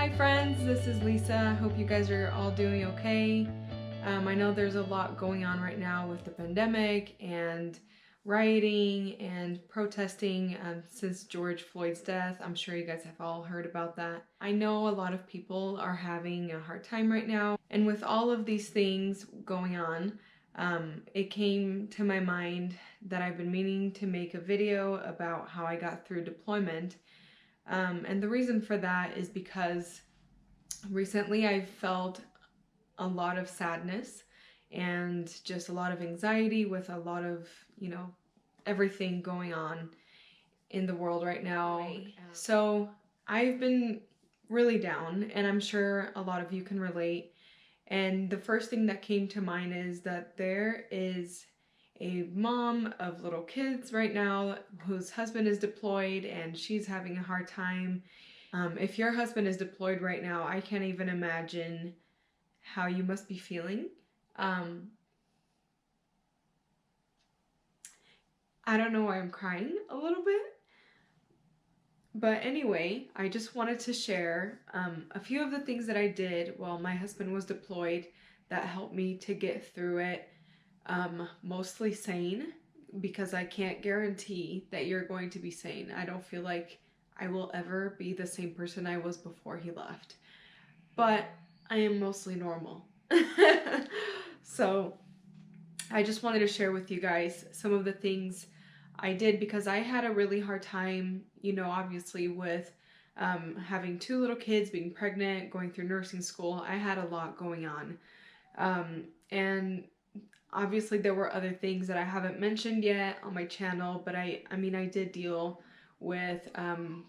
Hi friends, this is Lisa. I hope you guys are all doing okay. I know there's a lot going on right now with the pandemic and rioting and protesting since George Floyd's death. I'm sure you guys have all heard about that. I know a lot of people are having a hard time right now, and with all of these things going on, it came to my mind that I've been meaning to make a video about how I got through deployment. And the reason for that is because recently I've felt a lot of sadness and just a lot of anxiety with a lot of, everything going on in the world right now. Right. So I've been really down, and I'm sure a lot of you can relate. And the first thing that came to mind is that there is a mom of little kids right now whose husband is deployed and she's having a hard time. If your husband is deployed right now, I can't even imagine how you must be feeling. I don't know why I'm crying a little bit. But anyway, I just wanted to share a few of the things that I did while my husband was deployed that helped me to get through it. Mostly sane, because I can't guarantee that you're going to be sane. I don't feel like I will ever be the same person I was before he left, but I am mostly normal. So I just wanted to share with you guys some of the things I did, because I had a really hard time, obviously with having two little kids, being pregnant, going through nursing school. I had a lot going on. And obviously there were other things that I haven't mentioned yet on my channel, but I did deal with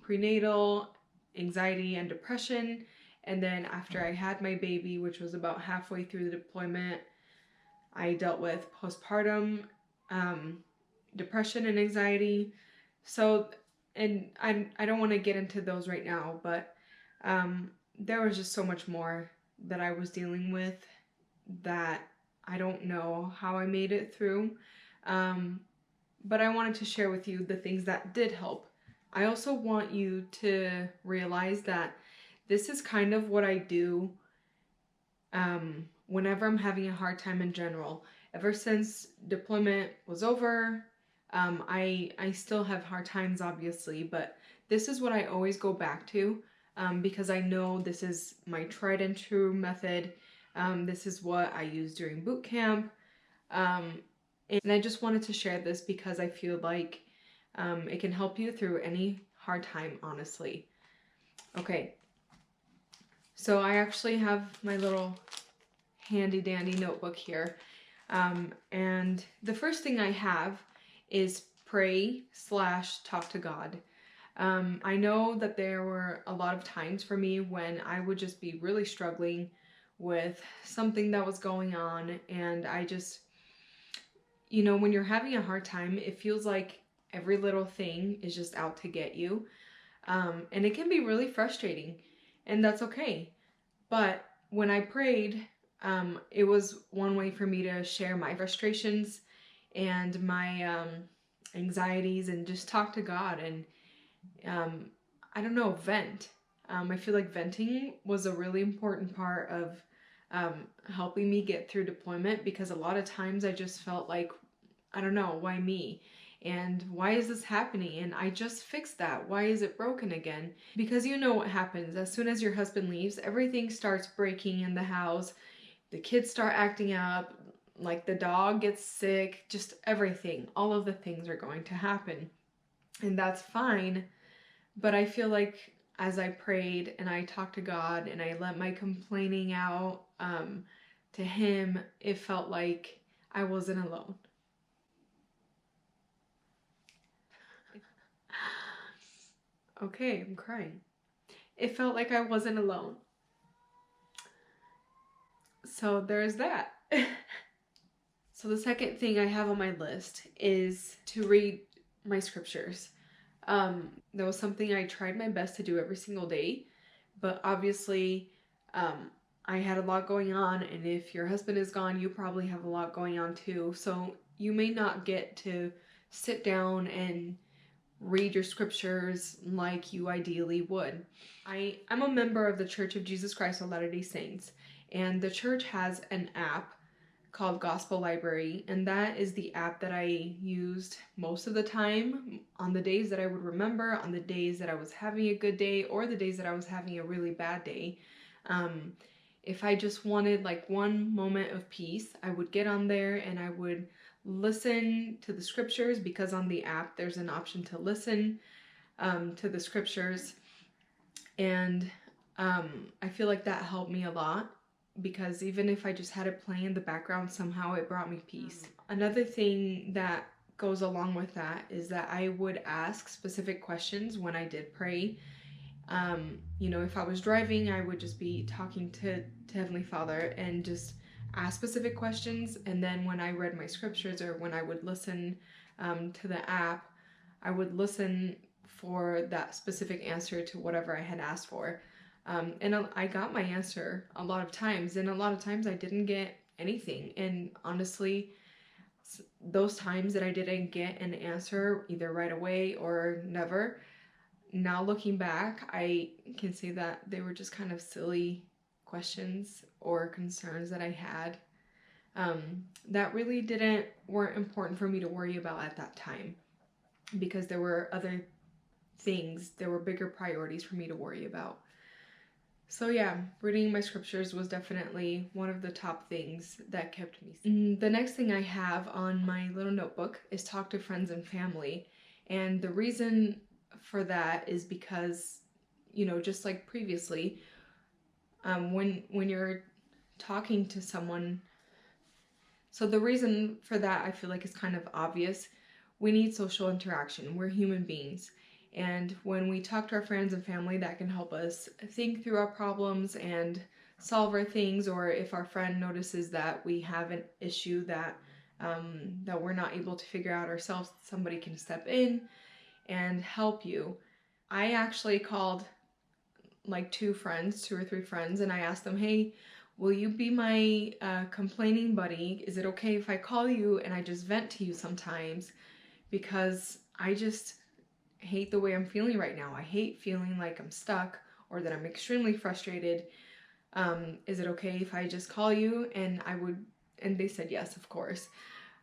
prenatal anxiety and depression. And then after I had my baby, which was about halfway through the deployment, I dealt with postpartum depression and anxiety. So, and I don't want to get into those right now, but there was just so much more that I was dealing with that I don't know how I made it through. But I wanted to share with you the things that did help. I also want you to realize that this is kind of what I do whenever I'm having a hard time in general. Ever since deployment was over, I still have hard times, obviously, but this is what I always go back to, because I know this is my tried and true method. This is what I use during boot camp. And I just wanted to share this because I feel like it can help you through any hard time, honestly. Okay, so I actually have my little handy dandy notebook here. And the first thing I have is pray/talk to God. I know that there were a lot of times for me when I would just be really struggling with something that was going on, and I just, when you're having a hard time, it feels like every little thing is just out to get you. And it can be really frustrating, and that's okay. But when I prayed, it was one way for me to share my frustrations and my anxieties and just talk to God and, I don't know, vent. I feel like venting was a really important part of helping me get through deployment, because a lot of times I just felt like, I don't know, why me? And why is this happening? And I just fixed that. Why is it broken again? Because you know what happens. As soon as your husband leaves, everything starts breaking in the house. The kids start acting up, like the dog gets sick, just everything. All of the things are going to happen. And that's fine. But I feel like as I prayed and I talked to God and I let my complaining out to Him, it felt like I wasn't alone. Okay, I'm crying. It felt like I wasn't alone. So there's that. So the second thing I have on my list is to read my scriptures. That was something I tried my best to do every single day, but obviously I had a lot going on, and if your husband is gone, you probably have a lot going on too. So you may not get to sit down and read your scriptures like you ideally would. I'm a member of the Church of Jesus Christ of Latter-day Saints, and the church has an app called Gospel Library, and that is the app that I used most of the time on the days that I would remember, on the days that I was having a good day, or the days that I was having a really bad day. If I just wanted like one moment of peace, I would get on there and I would listen to the scriptures, because on the app there's an option to listen to the scriptures, and I feel like that helped me a lot, because even if I just had it playing in the background, somehow it brought me peace. Another thing that goes along with that is that I would ask specific questions when I did pray. You know, if I was driving, I would just be talking to Heavenly Father and just ask specific questions. And then when I read my scriptures, or when I would listen to the app, I would listen for that specific answer to whatever I had asked for. And I got my answer a lot of times, and a lot of times I didn't get anything. And honestly, those times that I didn't get an answer either right away or never, now looking back, I can say that they were just kind of silly questions or concerns that I had that really weren't important for me to worry about at that time, because there were other things, there were bigger priorities for me to worry about. So yeah, reading my scriptures was definitely one of the top things that kept me sane. The next thing I have on my little notebook is talk to friends and family. And the reason for that is because, you know, just like previously, when you're talking to someone, so the reason for that I feel like is kind of obvious. We need social interaction. We're human beings. And when we talk to our friends and family, that can help us think through our problems and solve our things. Or if our friend notices that we have an issue that we're not able to figure out ourselves, somebody can step in and help you. I actually called like two or three friends, and I asked them, hey, will you be my complaining buddy? Is it okay if I call you and I just vent to you sometimes? Because I just hate the way I'm feeling right now. I hate feeling like I'm stuck or that I'm extremely frustrated. Is it okay if I just call you? And they said yes, of course.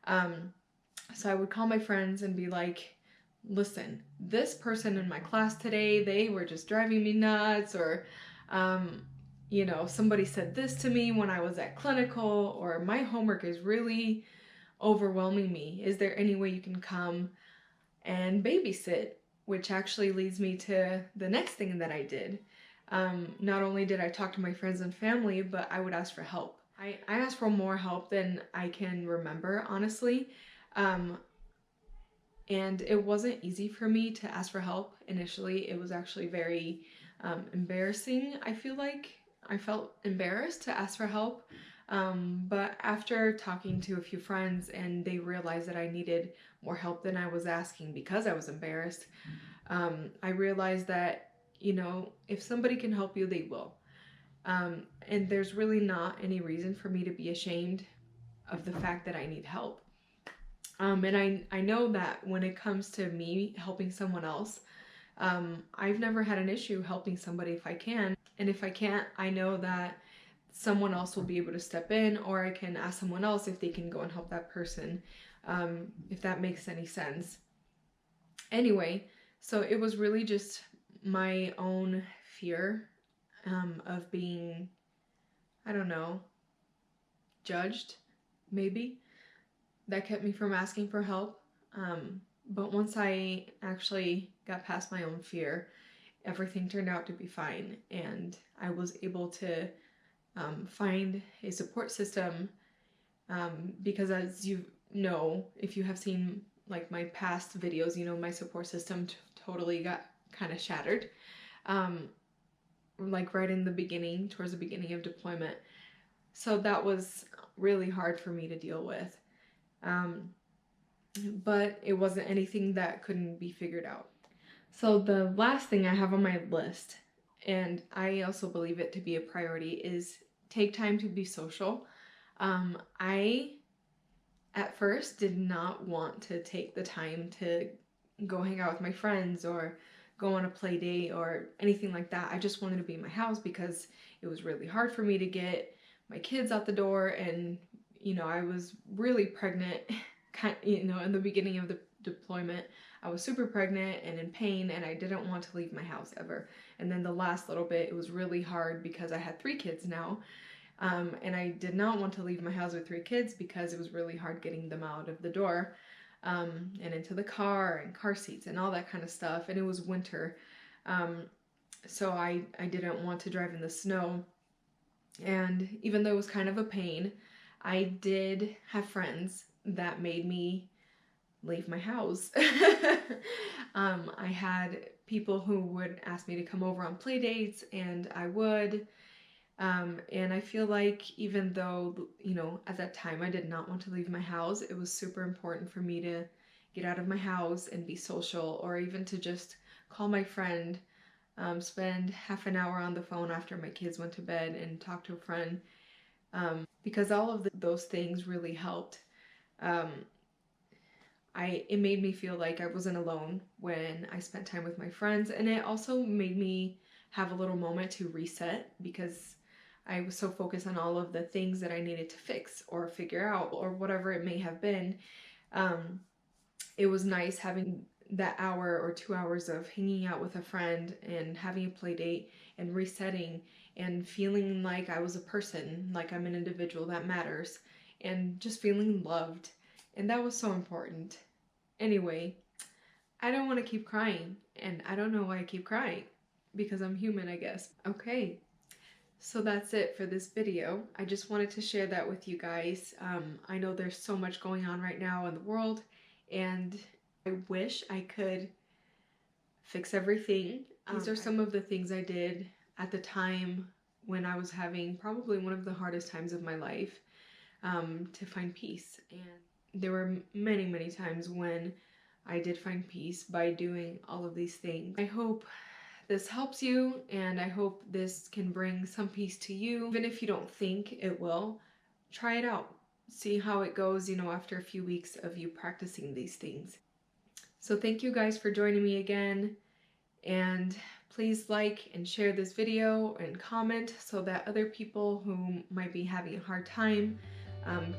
So I would call my friends and be like, listen, this person in my class today, they were just driving me nuts, or you know, somebody said this to me when I was at clinical, or my homework is really overwhelming me. Is there any way you can come and babysit? Which actually leads me to the next thing that I did. Not only did I talk to my friends and family, but I would ask for help. I asked for more help than I can remember, honestly. And it wasn't easy for me to ask for help initially. It was actually very embarrassing. I feel like I felt embarrassed to ask for help. But after talking to a few friends, and they realized that I needed more help than I was asking because I was embarrassed, I realized that, you know, if somebody can help you, they will. And there's really not any reason for me to be ashamed of the fact that I need help. And I know that when it comes to me helping someone else, I've never had an issue helping somebody if I can. And if I can't, I know that someone else will be able to step in, or I can ask someone else if they can go and help that person, if that makes any sense. Anyway, so it was really just my own fear of being, I don't know, judged, maybe, that kept me from asking for help. But once I actually got past my own fear, everything turned out to be fine, and I was able to find a support system, because as you know, if you have seen like my past videos, you know, my support system totally got kind of shattered, like right in the beginning, towards the beginning of deployment. So that was really hard for me to deal with. But it wasn't anything that couldn't be figured out. So the last thing I have on my list, and I also believe it to be a priority, is take time to be social. I, at first, did not want to take the time to go hang out with my friends or go on a play date or anything like that. I just wanted to be in my house because it was really hard for me to get my kids out the door, and I was really pregnant in the beginning of the deployment. I was super pregnant and in pain, and I didn't want to leave my house ever. And then the last little bit, it was really hard because I had 3 kids now. And I did not want to leave my house with 3 kids because it was really hard getting them out of the door, and into the car and car seats and all that kind of stuff. And it was winter. So I didn't want to drive in the snow. And even though it was kind of a pain, I did have friends that made me leave my house. I had people who would ask me to come over on play dates, and I would. And I feel like even though, at that time I did not want to leave my house, it was super important for me to get out of my house and be social, or even to just call my friend, spend half an hour on the phone after my kids went to bed and talk to a friend, because all of those things really helped. It made me feel like I wasn't alone when I spent time with my friends, and it also made me have a little moment to reset because I was so focused on all of the things that I needed to fix or figure out or whatever it may have been. It was nice having that hour or 2 hours of hanging out with a friend and having a play date and resetting and feeling like I was a person, like I'm an individual that matters, and just feeling loved. And that was so important. Anyway, I don't want to keep crying, and I don't know why I keep crying, because I'm human, I guess. Okay, so that's it for this video. I just wanted to share that with you guys. I know there's so much going on right now in the world, and I wish I could fix everything. These are some of the things I did at the time when I was having probably one of the hardest times of my life, to find peace. And there were many, many times when I did find peace by doing all of these things. I hope this helps you, and I hope this can bring some peace to you. Even if you don't think it will, try it out. See how it goes, after a few weeks of you practicing these things. So thank you guys for joining me again, and please like and share this video and comment so that other people who might be having a hard time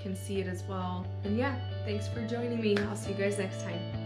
can see it as well. And yeah, thanks for joining me. I'll see you guys next time.